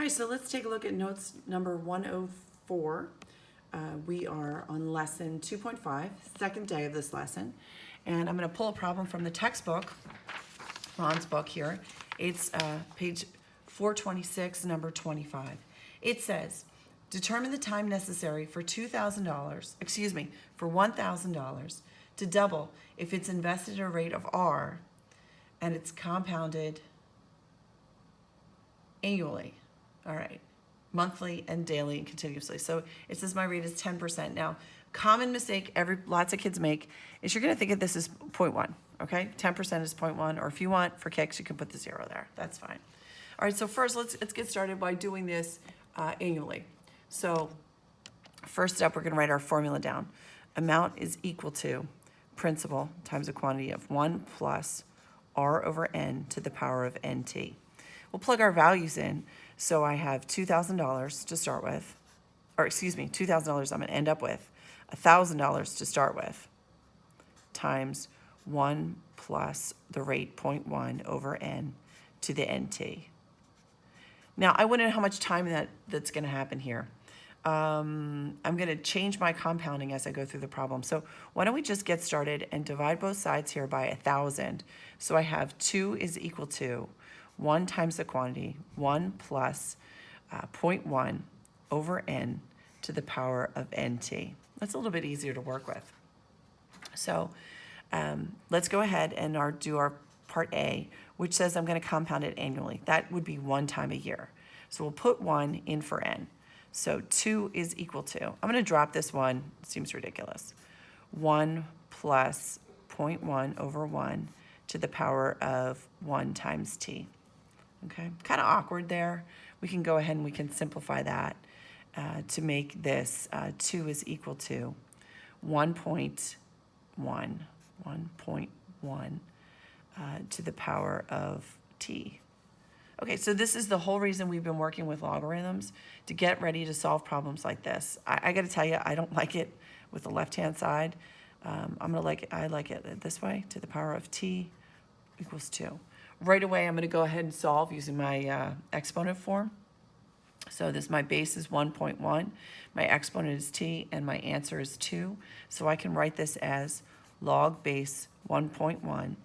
right, so let's take a look at notes number 104. We are on lesson 2.5, second day of this lesson. And I'm going to pull a problem from the textbook, Ron's book here. It's page 426, number 25. It says, determine the time necessary for $1,000 to double if it's invested at a rate of R and it's compounded annually. All right, monthly and daily and continuously. So it says my rate is 10%. Now, common mistake lots of kids make is you're gonna think of this as 0.1, okay? 10% is 0.1, or if you want, for kicks, you can put the 0 there. That's fine. All right, so first let's get started by doing this annually. So first up, we're gonna write our formula down. Amount is equal to principal times a quantity of 1 plus R over N to the power of NT. We'll plug our values in. So I have $2,000 to start with, or excuse me, $2,000 I'm gonna end up with, $1,000 to start with, times 1 plus the rate 0.1 over N to the NT. Now, I want to know how much time that's gonna happen here. I'm gonna change my compounding as I go through the problem. So why don't we just get started and divide both sides here by 1,000. So I have 2 is equal to 1 times the quantity, 1 plus 0.1 over N to the power of NT. That's a little bit easier to work with. So let's go ahead and do our part A, which says I'm going to compound it annually. That would be 1 time a year. So we'll put 1 in for N. So 2 is equal to, I'm going to drop this 1, it seems ridiculous, 1 plus 0.1 over 1 to the power of 1 times T. Okay, kind of awkward there. We can go ahead and we can simplify that to make this 2 is equal to 1.1 to the power of T. Okay, so this is the whole reason we've been working with logarithms, to get ready to solve problems like this. I got to tell you, I don't like it with the left-hand side. I like it this way, to the power of T equals 2. Right away, I'm going to go ahead and solve using my exponent form. So my base is 1.1, my exponent is t, and my answer is 2. So I can write this as log base 1.1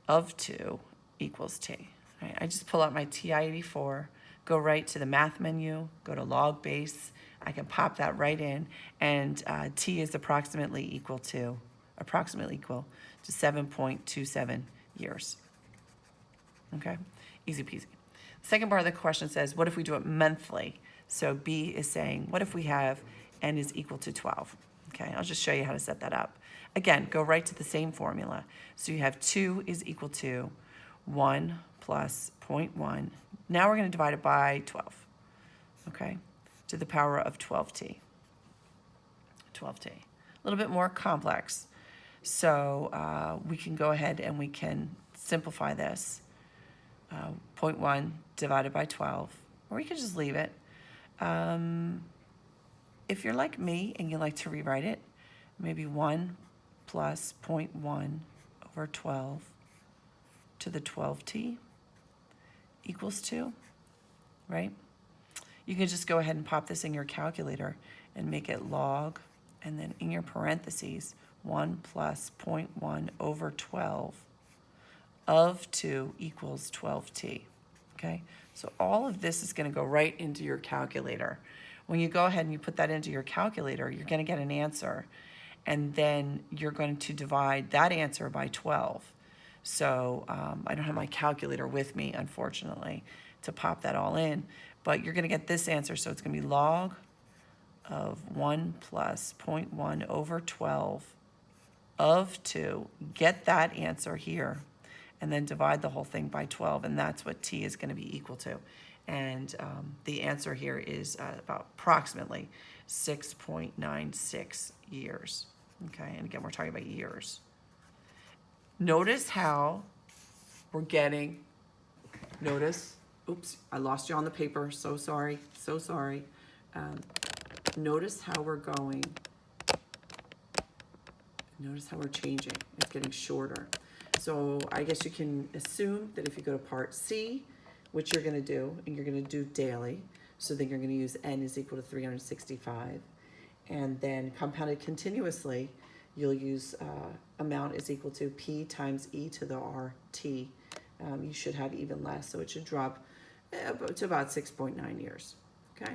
of 2 equals t. Right, I just pull out my TI-84, go right to the math menu, go to log base. I can pop that right in, and t is approximately equal to 7.27 years. Okay, easy peasy. Second part of the question says, what if we do it monthly? So B is saying, what if we have N is equal to 12? Okay, I'll just show you how to set that up. Again, go right to the same formula. So you have 2 is equal to 1 plus 0.1. Now we're going to divide it by 12, okay, to the power of 12t. 12t. A little bit more complex. So we can go ahead and we can simplify this. 0.1 divided by 12, or you can just leave it. If you're like me and you like to rewrite it, maybe 1 plus 0.1 over 12 to the 12t equals 2, right? You can just go ahead and pop this in your calculator and make it log, and then in your parentheses, 1 plus 0.1 over 12 of 2 equals 12t, okay? So all of this is going to go right into your calculator. When you go ahead and you put that into your calculator, you're going to get an answer, and then you're going to divide that answer by 12. So I don't have my calculator with me, unfortunately, to pop that all in, but you're going to get this answer. So it's going to be log of 1 plus 0.1 over 12 of 2. Get that answer here, and then divide the whole thing by 12, and that's what t is going to be equal to. And the answer here is about approximately 6.96 years. Okay, and again, we're talking about years. Notice how we're getting, oops, I lost you on the paper, so sorry. Notice how we're going, notice how we're changing. It's getting shorter. So I guess you can assume that if you go to part C, which you're gonna do, and you're gonna do daily. So then you're gonna use n is equal to 365. And then compounded continuously, you'll use amount is equal to p times e to the rt. You should have even less, so it should drop to about 6.9 years, okay?